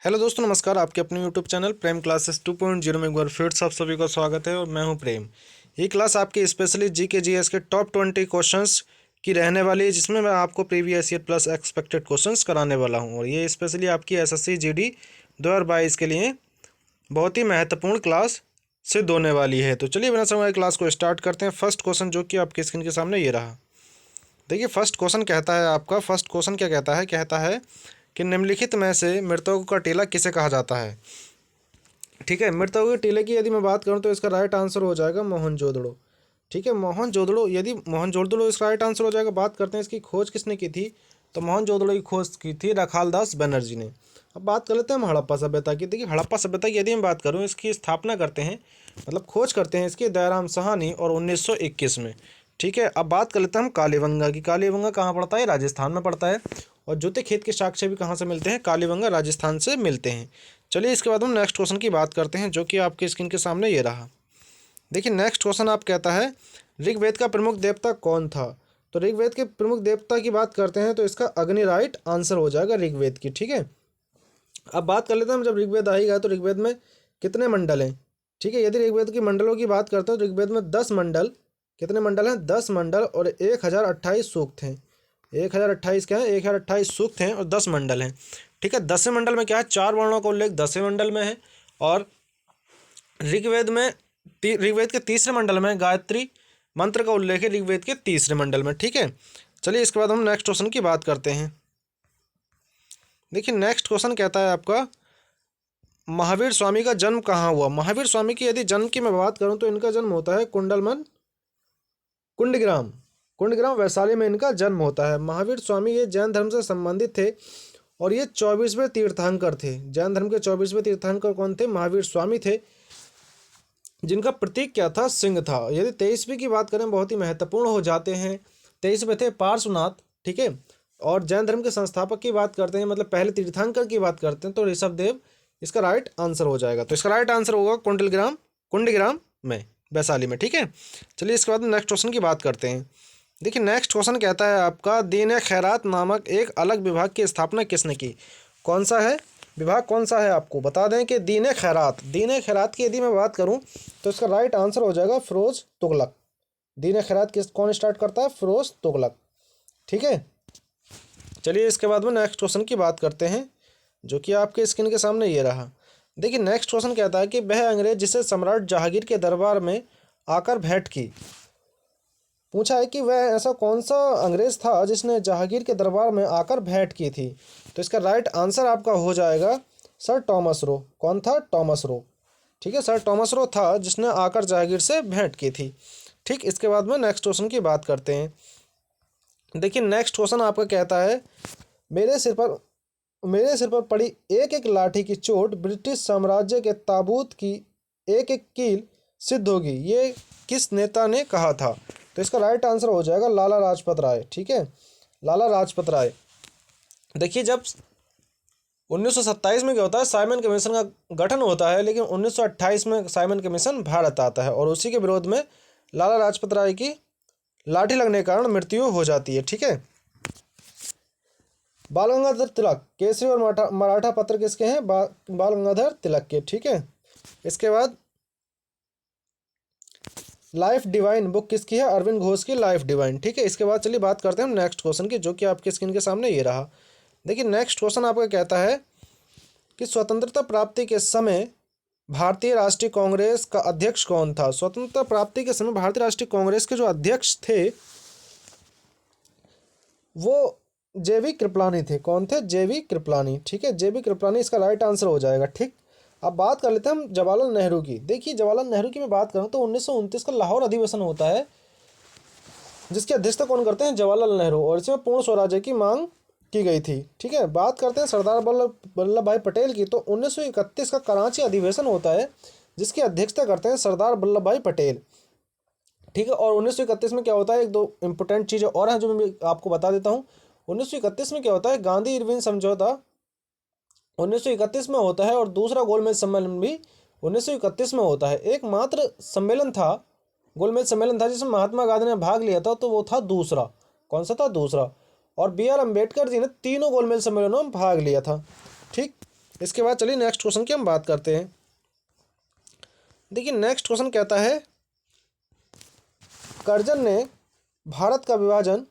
Hello दोस्तों, नमस्कार। आपके अपने यूट्यूब चैनल प्रेम क्लासेस 2.0 में एक बार फिर से आप सभी का स्वागत है और मैं हूं प्रेम। ये क्लास आपकी स्पेशली जीके जीएस के टॉप 20 क्वेश्चंस की रहने वाली है, जिसमें मैं आपको previous year plus expected questions कराने वाला हूं। और ये स्पेशली आपकी एसएससी जीडी 2022 के लिए बहुत ही महत्वपूर्ण क्लास सिद्ध होने वाली है। तो चलिए बिना समय क्लास को स्टार्ट करते हैं। फर्स्ट क्वेश्चन जो कि आपकी स्क्रीन के सामने ये रहा। देखिए, फर्स्ट क्वेश्चन कहता है आपका, फर्स्ट क्वेश्चन क्या कहता है कि निम्नलिखित में से मृतकों का टीला किसे कहा जाता है। ठीक है, मृतकों के टीले की यदि मैं बात करूं तो इसका राइट आंसर हो जाएगा मोहनजोदड़ो। ठीक है, मोहनजोदड़ो। यदि मोहनजोदड़ो इसका राइट आंसर हो जाएगा। बात करते हैं इसकी खोज किसने की थी, तो मोहनजोदड़ो की खोज की थी रखालदास बनर्जी ने। अब बात कर लेते हैं हम हड़प्पा सभ्यता की। देखिए, हड़प्पा सभ्यता की यदि मैं बात करूँ, इसकी स्थापना करते हैं, मतलब खोज करते हैं इसकी दयाराम साहनी और 1921 में। ठीक है, अब बात कर लेते हैं हम कालीबंगा की। कालीबंगा कहाँ पड़ता है? राजस्थान में पड़ता है। और जूते खेत के साक्ष्य भी कहाँ से मिलते हैं? कालीबंगा राजस्थान से मिलते हैं। चलिए इसके बाद हम नेक्स्ट क्वेश्चन की बात करते हैं, जो कि आपके स्क्रीन के सामने ये रहा। देखिए, नेक्स्ट क्वेश्चन आप कहता है ऋग्वेद का प्रमुख देवता कौन था। तो ऋग्वेद के प्रमुख देवता की बात करते हैं तो इसका अग्नि राइट आंसर हो जाएगा ऋग्वेद की। ठीक है, अब बात कर लेते हैं हम, जब ऋग्वेद आएगा तो ऋग्वेद में कितने मंडल हैं। ठीक है, यदि ऋग्वेद की मंडलों की बात करते हैं तो ऋग्वेद में 10 मंडल, कितने मंडल हैं? 10 मंडल और 1028 सूक्त हैं। 1028 क्या है? 1028 सूक्त हैं और 10 मंडल हैं। ठीक है, 10वें मंडल में क्या है? 4 वर्णों का उल्लेख 10वें मंडल में है। और ऋग्वेद में ऋग्वेद के तीसरे मंडल में गायत्री मंत्र का उल्लेख है ऋग्वेद के तीसरे मंडल में। ठीक है, चलिए इसके बाद हम नेक्स्ट क्वेश्चन की बात करते हैं। देखिए, नेक्स्ट क्वेश्चन कहता है आपका महावीर स्वामी का जन्म कहाँ हुआ। महावीर स्वामी की यदि जन्म की मैं बात करूं तो इनका जन्म होता है कुंडग्राम। कुंडग्राम वैशाली में इनका जन्म होता है। महावीर स्वामी ये जैन धर्म से संबंधित थे और ये 24वें तीर्थंकर थे। जैन धर्म के 24वें तीर्थंकर कौन थे? महावीर स्वामी थे, जिनका प्रतीक क्या था? सिंह था। यदि 23वीं की बात करें, बहुत ही महत्वपूर्ण हो जाते हैं। 23वें थे पार्श्वनाथ। ठीक है, और जैन धर्म के संस्थापक की बात करते हैं, मतलब पहले तीर्थंकर की बात करते हैं, तो ऋषभदेव इसका राइट आंसर हो जाएगा। तो इसका राइट आंसर होगा कुंडग्राम में, वैशाली में। ठीक है, चलिए इसके बाद नेक्स्ट क्वेश्चन की बात करते हैं। देखिए, नेक्स्ट क्वेश्चन कहता है आपका दीन खैरात नामक एक अलग विभाग की स्थापना किसने की। कौन सा है विभाग? कौन सा है? आपको बता दें कि दीन खैरात की यदि मैं बात करूं तो इसका राइट आंसर हो जाएगा फिरोज तुगलक। दीन खैरात किस कौन स्टार्ट करता है? फिरोज तुगलक। ठीक है, चलिए इसके बाद में नेक्स्ट क्वेश्चन की बात करते हैं, जो कि आपके स्क्रीन के सामने ये रहा। देखिए, नेक्स्ट क्वेश्चन कहता है कि वह अंग्रेज जिसे सम्राट जहांगीर के दरबार में आकर भेंट की। पूछा है कि वह ऐसा कौन सा अंग्रेज था जिसने जहांगीर के दरबार में आकर भेंट की थी। तो इसका राइट आंसर आपका हो जाएगा सर टॉमस रो। कौन था? Thomas Roe. ठीक है, सर टॉमस रो था जिसने आकर जहांगीर से भेंट की थी। ठीक, इसके बाद में नेक्स्ट क्वेश्चन की बात करते हैं। देखिए, नेक्स्ट क्वेश्चन आपका कहता है मेरे सिर पर पड़ी एक एक लाठी की चोट ब्रिटिश साम्राज्य के ताबूत की एक एक कील सिद्ध होगी, ये किस नेता ने कहा था। तो इसका राइट आंसर हो जाएगा लाला लाजपत राय। ठीक है, लाला लाजपत राय। देखिए, जब 1927 में क्या होता है, साइमन कमीशन का गठन होता है, लेकिन 1928 में साइमन कमीशन भारत आता है और उसी के विरोध में लाला लाजपत राय की लाठी लगने के कारण मृत्यु हो जाती है। ठीक है, बाल गंगाधर तिलक केसरी और मराठा पत्र किसके हैं? बाल गंगाधर तिलक के। ठीक है, इसके बाद लाइफ डिवाइन बुक किसकी है? अरविंद घोष की लाइफ डिवाइन। ठीक है, इसके बाद चलिए बात करते हैं हम नेक्स्ट क्वेश्चन की, जो कि आपके स्क्रीन के सामने ये रहा। देखिए, नेक्स्ट क्वेश्चन आपका कहता है कि स्वतंत्रता प्राप्ति के समय भारतीय राष्ट्रीय कांग्रेस का अध्यक्ष कौन था। स्वतंत्रता प्राप्ति के समय भारतीय राष्ट्रीय कांग्रेस के जो अध्यक्ष थे वो जेवी कृपलानी थे। कौन थे? जेवी कृपलानी। ठीक है, जेवी कृपलानी इसका राइट आंसर हो जाएगा। ठीक, अब बात कर लेते हैं हम जवाहरलाल नेहरू की। देखिए, जवाहरलाल नेहरू की मैं बात करूं तो 1929 का लाहौर अधिवेशन होता है, जिसकी अध्यक्षता कौन करते हैं? जवाहरलाल नेहरू, और इसमें पूर्ण स्वराज्य की मांग की गई थी। ठीक है, बात करते हैं सरदार वल्लभ भाई पटेल की, तो 1931 का कराची अधिवेशन होता है, जिसकी अध्यक्षता करते हैं सरदार वल्लभ भाई पटेल। ठीक है, और 1931 में क्या होता है, एक दो इंपॉर्टेंट चीज़ें और हैं जो मैं आपको बता देता हूँ। 1931 में क्या होता है, गांधी इरविन समझौता 1931 में होता है, और दूसरा गोलमेज सम्मेलन भी 1931 में होता है। एकमात्र सम्मेलन था, गोलमेज सम्मेलन था, जिसमें महात्मा गांधी ने भाग लिया था, तो वो था दूसरा। कौन सा था? दूसरा। और बी आर अम्बेडकर जी ने तीनों गोलमेज सम्मेलनों में भाग लिया था। ठीक, इसके बाद चलिए नेक्स्ट क्वेश्चन की हम बात करते हैं। देखिए नेक्स्ट क्वेश्चन कहता है, कर्जन ने भारत का विभाजन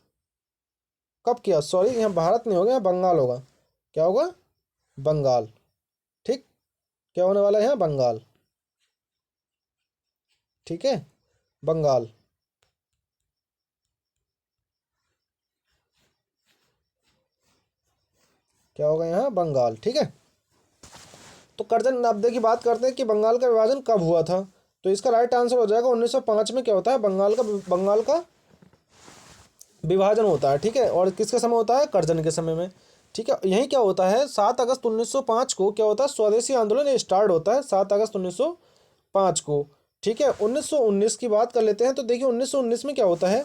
कब किया? सॉरी, यहाँ भारत नहीं होगा, यहाँ बंगाल होगा। क्या होगा? बंगाल। ठीक, क्या होने वाला है यहाँ? बंगाल। ठीक है, बंगाल। क्या होगा यहाँ? बंगाल। ठीक है, तो कर्जन, अब देखिए बात करते हैं कि बंगाल का विभाजन कब हुआ था। तो इसका राइट आंसर हो जाएगा 1905 में क्या होता है? बंगाल का विभाजन होता है। ठीक है, और किसके समय होता है? कर्जन के समय में। ठीक है, यही क्या होता है, 7 अगस्त 1905 को क्या होता है? स्वदेशी आंदोलन ये स्टार्ट होता है 7 अगस्त 1905 को। ठीक है, 1919 की बात कर लेते हैं। तो देखिए 1919 में क्या होता है?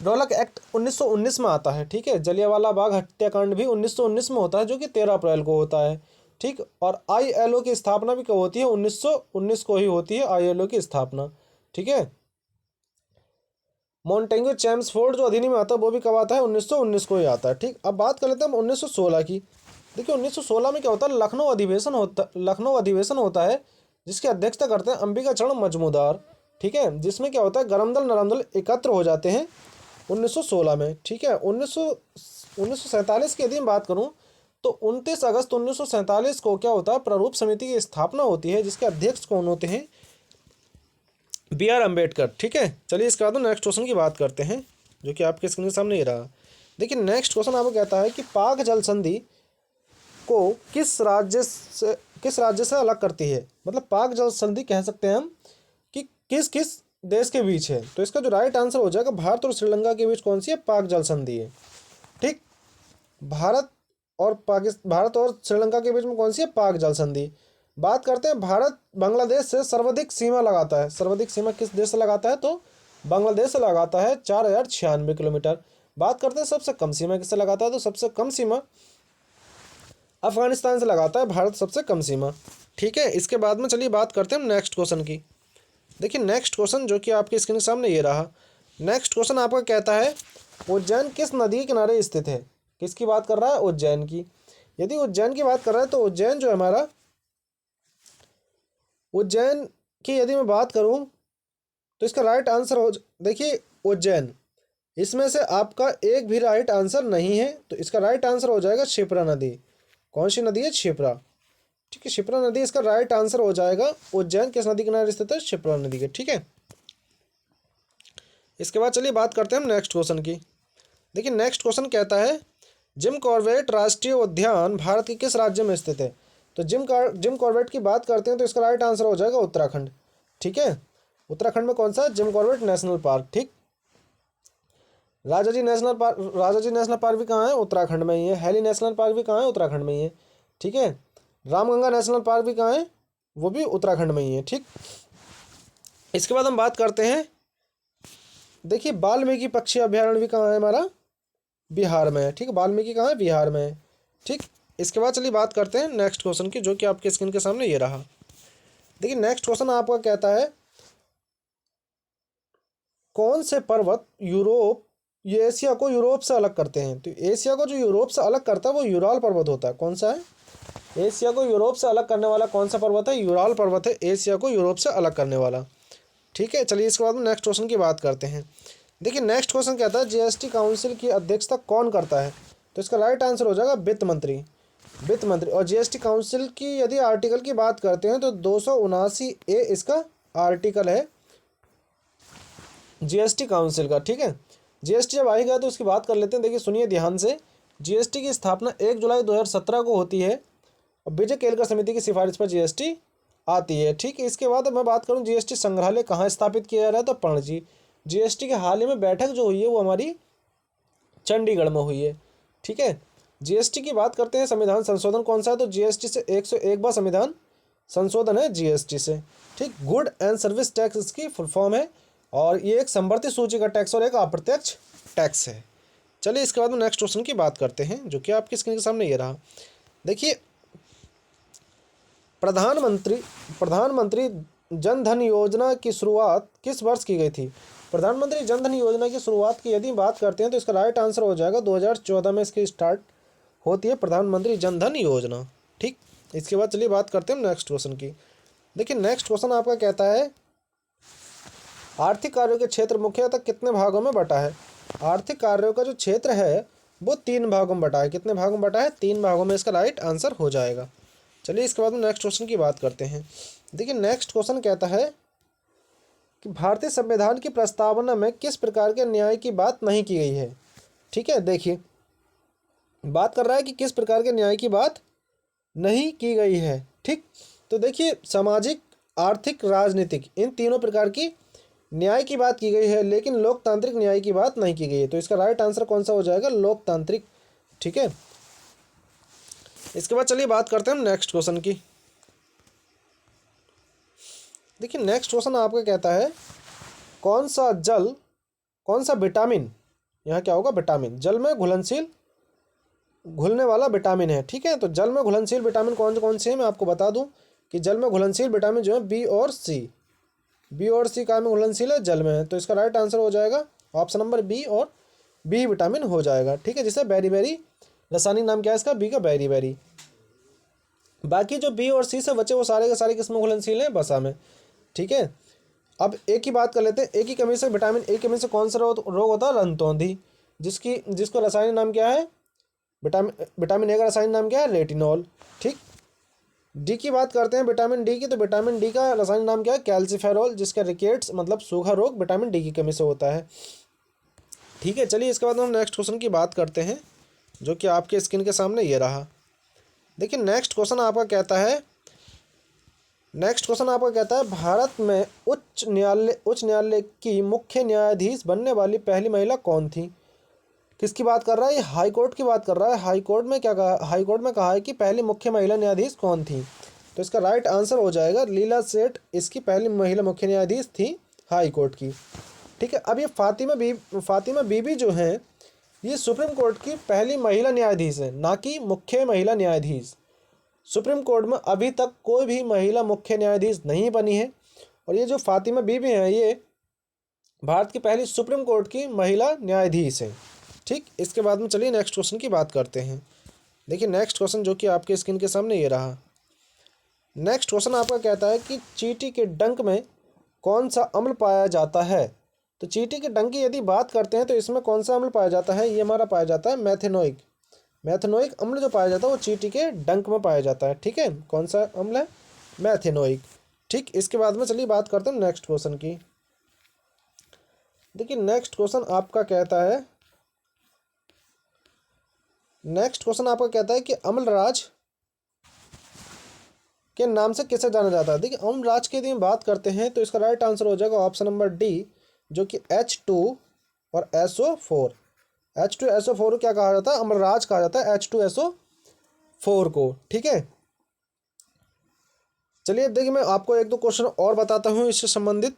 रौलक एक्ट 1919 में आता है। ठीक है, जलियांवाला बाग हत्याकांड भी 1919 में होता है, जो कि 13 अप्रैल को होता है। ठीक, और ILO की स्थापना भी कब होती है? 1919 को ही होती है ILO की स्थापना। ठीक है, मॉन्टेग्यू चैम्सफोर्ड जो अधिनियम आता है वो भी कब आता है? 1919 को ही आता है। ठीक, अब बात कर लेते हैं हम 1916 की। देखिए 1916 में क्या होता है? लखनऊ अधिवेशन होता है, जिसकी अध्यक्षता करते हैं अंबिकाचरण मजमूदार। ठीक है, जिसमें क्या होता है? गरम दल नरम दल एकत्र हो जाते हैं 1916 में। ठीक है, 1947 की यदि मैं बात करूं तो 29 अगस्त 1947 को क्या होता है? प्रारूप समिति की स्थापना होती है, जिसके अध्यक्ष कौन होते हैं? BR अम्बेडकर। ठीक है, चलिए इसके बाद नेक्स्ट क्वेश्चन की बात करते हैं, जो कि आपके स्क्रीन के सामने ये रहा। देखिए नेक्स्ट क्वेश्चन आपको कहता है कि पाक जल संधि को किस राज्य से अलग करती है? मतलब पाक जल संधि कह सकते हैं हम कि किस किस देश के बीच है। तो इसका जो राइट आंसर हो जाएगा, भारत और श्रीलंका के बीच कौन सी है? पाक जल संधि है। ठीक, भारत और श्रीलंका के बीच में कौन सी है? पाक जल संधि। बात करते हैं, भारत बांग्लादेश से सर्वाधिक सीमा लगाता है। सर्वाधिक सीमा किस देश से लगाता है? तो बांग्लादेश से लगाता है 4096 किलोमीटर। बात करते हैं सबसे कम सीमा किससे लगाता है? तो सबसे कम सीमा अफगानिस्तान से लगाता है भारत, सबसे कम सीमा। ठीक है, इसके बाद में चलिए बात करते हैं हम नेक्स्ट क्वेश्चन की। देखिए नेक्स्ट क्वेश्चन जो कि आपके स्क्रीन के सामने ये रहा। नेक्स्ट क्वेश्चन आपका कहता है, उज्जैन किस नदी के किनारे स्थित है? किसकी बात कर रहा है? उज्जैन की। यदि उज्जैन की बात कर रहा है तो उज्जैन जो है हमारा, उज्जैन की यदि मैं बात करूं तो इसका राइट आंसर हो, देखिए उज्जैन, इसमें से आपका एक भी राइट आंसर नहीं है। तो इसका राइट आंसर हो जाएगा क्षिप्रा नदी। कौन सी नदी है? क्षिप्रा। ठीक है, क्षिप्रा नदी इसका राइट आंसर हो जाएगा। उज्जैन किस नदी किनारे स्थित है? क्षिप्रा नदी के। ठीक है, इसके बाद चलिए बात करते हैं हम नेक्स्ट क्वेश्चन की। देखिए नेक्स्ट क्वेश्चन कहता है, जिम कॉर्बेट राष्ट्रीय उद्यान भारत के किस राज्य में स्थित है? तो जिम कॉर्बेट की बात करते हैं तो इसका राइट आंसर हो जाएगा उत्तराखंड। ठीक है, उत्तराखंड में कौन सा? Jim Corbett national park. ठीक, राजाजी नेशनल पार्क भी कहाँ है? उत्तराखंड में ही है। हैली नेशनल पार्क भी कहाँ है? उत्तराखंड में ही है। ठीक है, रामगंगा नेशनल पार्क भी कहाँ है? वो भी उत्तराखंड में ही है। ठीक, इसके बाद हम बात करते हैं, देखिए वाल्मीकि पक्षी अभ्यारण्य भी कहाँ है हमारा? बिहार में है। ठीक, वाल्मीकि कहाँ है? बिहार में है। ठीक, इसके बाद चलिए बात करते हैं नेक्स्ट क्वेश्चन की, जो कि आपके स्क्रीन के सामने ये रहा। देखिए नेक्स्ट क्वेश्चन आपका कहता है, कौन से पर्वत ये एशिया को यूरोप से अलग करते हैं? तो एशिया को जो यूरोप से अलग करता है वो यूराल पर्वत होता है। कौन सा है? एशिया को यूरोप से अलग करने वाला कौन सा पर्वत है? यूराल पर्वत है एशिया को यूरोप से अलग करने वाला। ठीक है, चलिए इसके बाद में नेक्स्ट क्वेश्चन की बात करते हैं। देखिए नेक्स्ट क्वेश्चन कहता है, GST काउंसिल की अध्यक्षता कौन करता है? तो इसका राइट आंसर हो जाएगा वित्त मंत्री। और GST काउंसिल की यदि आर्टिकल की बात करते हैं तो 279A इसका आर्टिकल है GST काउंसिल का। ठीक है, GST जब आएगा तो उसकी बात कर लेते हैं। देखिए सुनिए ध्यान से, GST की स्थापना 1 जुलाई 2017 को होती है और विजय केलकर समिति की सिफारिश पर GST आती है। ठीक है, इसके बाद मैं बात करूं GST संग्रहालय कहाँ स्थापित किया जा रहा है? तो पणजी। GST के हाल ही में बैठक जो हुई है वो हमारी चंडीगढ़ में हुई है। ठीक है, GST की बात करते हैं, संविधान संशोधन कौन सा है? तो GST से 101 बार संविधान संशोधन है GST से। ठीक, गुड एंड सर्विस टैक्स इसकी फुल फॉर्म है, और ये एक संवर्धित सूची का टैक्स और एक अप्रत्यक्ष टैक्स है। चलिए इसके बाद में नेक्स्ट क्वेश्चन की बात करते हैं, जो कि आपकी स्क्रीन के सामने ये रहा। देखिए प्रधानमंत्री जन धन योजना की शुरुआत किस वर्ष की गई थी? प्रधानमंत्री जन धन योजना की शुरुआत की यदि बात करते हैं तो इसका राइट आंसर हो जाएगा 2014 में इसकी स्टार्ट होती है प्रधानमंत्री जन धन योजना। ठीक, इसके बाद चलिए बात करते हैं नेक्स्ट क्वेश्चन की। देखिए नेक्स्ट क्वेश्चन आपका कहता है आर्थिक कार्यों के क्षेत्र मुख्यतः कितने भागों में बटा है। आर्थिक कार्यों का जो क्षेत्र है वो 3 भागों में बटा है। कितने भागों में बटा है? 3 भागों में इसका राइट आंसर हो जाएगा। चलिए इसके बाद में नेक्स्ट क्वेश्चन की बात करते हैं। देखिए नेक्स्ट क्वेश्चन कहता है कि भारतीय संविधान की प्रस्तावना में किस प्रकार के न्याय की बात नहीं की गई है। ठीक है, देखिए बात कर रहा है कि किस प्रकार के न्याय की बात नहीं की गई है। ठीक, तो देखिए सामाजिक, आर्थिक, राजनीतिक, इन तीनों प्रकार की न्याय की बात की गई है, लेकिन लोकतांत्रिक न्याय की बात नहीं की गई है। तो इसका राइट आंसर कौन सा हो जाएगा? लोकतांत्रिक। ठीक है, इसके बाद चलिए बात करते हैं हम नेक्स्ट क्वेश्चन की। देखिए नेक्स्ट क्वेश्चन आपका कहता है कौन सा जल, कौन सा विटामिन, यहाँ क्या होगा? विटामिन, जल में घुलनशील, घुलने वाला विटामिन है। ठीक है, तो जल में घुलनशील विटामिन कौन कौन से हैं मैं आपको बता दूं कि जल में घुलनशील विटामिन जो है बी और सी। बी और सी का में घुलनशील है, जल में है। तो इसका राइट आंसर हो जाएगा ऑप्शन नंबर बी और बी विटामिन हो जाएगा। ठीक है, जिसे बेरी बेरी, रासायनिक नाम क्या है इसका? बी का बेरी बेरी। बाकी जो बी और सी से बचे वो सारे के सारे किसमें घुलनशील हैं? वसा में। ठीक है, अब ए की बात कर लेते हैं। ए की कमी से, विटामिन ए की कमी से कौन सा रोग होता है? रंतौंधी, जिसको रासायनिक नाम क्या है? विटामिन ए का रासायनिक नाम क्या है? रेटिनॉल। ठीक, डी की बात करते हैं, विटामिन डी की, तो विटामिन डी का रासायनिक नाम क्या है? कैल्सिफेरॉल, जिसका रिकेट्स मतलब सूखा रोग विटामिन डी की कमी से होता है। ठीक है, चलिए इसके बाद हम नेक्स्ट क्वेश्चन की बात करते हैं जो कि आपके स्क्रीन के सामने ये रहा। देखिए नेक्स्ट क्वेश्चन आपका कहता है, भारत में उच्च न्यायालय की मुख्य न्यायाधीश बनने वाली पहली महिला कौन थी। किसकी बात कर रहा है? ये हाई कोर्ट की बात कर रहा है। हाई कोर्ट में क्या कहा? हाई कोर्ट में कहा है कि पहली मुख्य महिला न्यायाधीश कौन थी। तो इसका राइट आंसर हो जाएगा लीला सेठ, इसकी पहली महिला मुख्य न्यायाधीश थी हाई कोर्ट की। ठीक है, अब ये फातिमा बीबी जो हैं ये सुप्रीम कोर्ट की पहली महिला न्यायाधीश है, ना कि मुख्य महिला न्यायाधीश। सुप्रीम कोर्ट में अभी तक कोई भी महिला मुख्य न्यायाधीश नहीं बनी है, और ये जो फातिमा बीबी हैं ये भारत की पहली सुप्रीम कोर्ट की महिला न्यायाधीश हैं। ठीक, इसके बाद में चलिए नेक्स्ट क्वेश्चन की बात करते हैं। देखिए नेक्स्ट क्वेश्चन जो कि आपके स्क्रीन के सामने ये रहा। नेक्स्ट क्वेश्चन आपका कहता है कि चींटी के डंक में कौन सा अम्ल पाया जाता है। तो चींटी के डंक की यदि बात करते हैं तो इसमें कौन सा अम्ल पाया जाता है? ये हमारा पाया जाता है मैथेनोइक। मैथेनोइक अम्ल जो पाया जाता है वो चींटी के डंक में पाया जाता है। ठीक है, कौन सा अम्ल है? मैथेनोइक। ठीक, इसके बाद में चलिए बात करते हैं नेक्स्ट क्वेश्चन की। देखिए नेक्स्ट क्वेश्चन आपका कहता है कि अम्लराज के नाम से किसे जाना जाता है। देखिए अम्लराज की यदि हम बात करते हैं तो इसका राइट आंसर हो जाएगा ऑप्शन नंबर डी, जो कि H2 और SO4। H2SO4 को क्या कहा जाता है? अम्लराज कहा जाता है H2SO4 को। ठीक है, चलिए देखिए मैं आपको एक दो क्वेश्चन और बताता हूँ इससे संबंधित।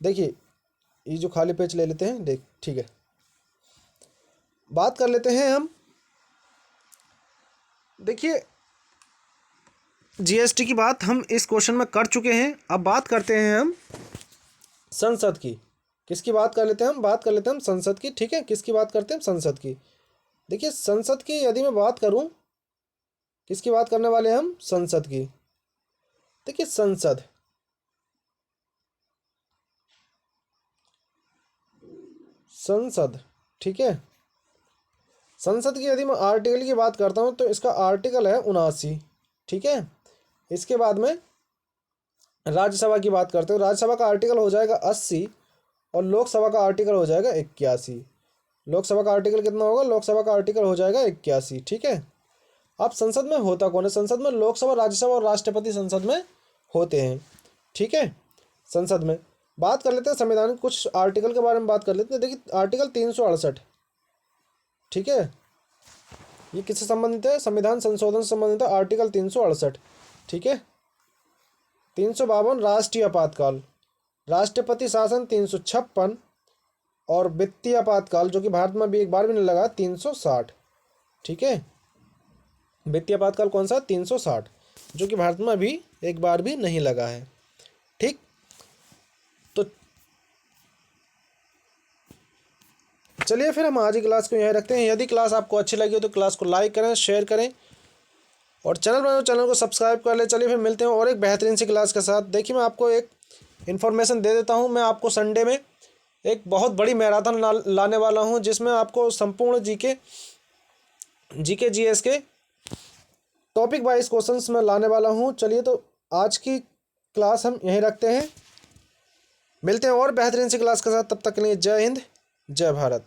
देखिए ये जो खाली पेज ले लेते हैं, ठीक है, बात कर लेते हैं हम। देखिए जीएसटी की बात हम इस क्वेश्चन में कर चुके हैं। अब बात करते हैं हम संसद की। किसकी बात कर लेते हैं हम? बात कर लेते हैं हम संसद की। ठीक है, किसकी बात करते हैं हम? संसद की। देखिए संसद की यदि मैं बात करूं, किसकी बात करने वाले हैं हम? संसद की। देखिए संसद, ठीक है, संसद की यदि मैं आर्टिकल की बात करता हूं तो इसका आर्टिकल है 79। ठीक है, इसके बाद में राज्यसभा की बात करते हो, राज्यसभा का आर्टिकल हो जाएगा 80 और लोकसभा का आर्टिकल हो जाएगा 81। लोकसभा का आर्टिकल कितना होगा? लोकसभा का आर्टिकल हो जाएगा 81। ठीक है, अब संसद में होता कौन है? संसद में लोकसभा, राज्यसभा और राष्ट्रपति संसद में होते हैं। ठीक है, संसद में बात कर लेते हैं संविधान के कुछ आर्टिकल के बारे में बात कर लेते हैं। देखिए आर्टिकल 368, ठीक है, ये किससे संबंधित है? संविधान संशोधन से संबंधित है, आर्टिकल 368। ठीक है, 352 राष्ट्रीय आपातकाल, राष्ट्रपति शासन 356 और वित्तीय आपातकाल जो कि भारत में भी एक बार भी नहीं लगा 360। ठीक है, वित्तीय आपातकाल कौन सा? 360, जो कि भारत में अभी एक बार भी नहीं लगा है। ठीक, तो चलिए फिर हम आज की क्लास को यहीं रखते हैं। यदि क्लास आपको अच्छी लगी हो तो क्लास को लाइक करें, शेयर करें और चैनल को सब्सक्राइब कर ले। चलिए फिर मिलते हैं और एक बेहतरीन सी क्लास के साथ। देखिए, मैं आपको एक इन्फॉर्मेशन दे देता हूँ। मैं आपको संडे में एक बहुत बड़ी मैराथन लाने वाला हूँ, जिसमें आपको संपूर्ण जीके जीएस के टॉपिक वाइज क्वेश्चंस मैं लाने वाला हूँ। चलिए, तो आज की क्लास हम यहीं रखते हैं। मिलते हैं और बेहतरीन सी क्लास के साथ। तब तक के लिए जय हिंद, जय भारत।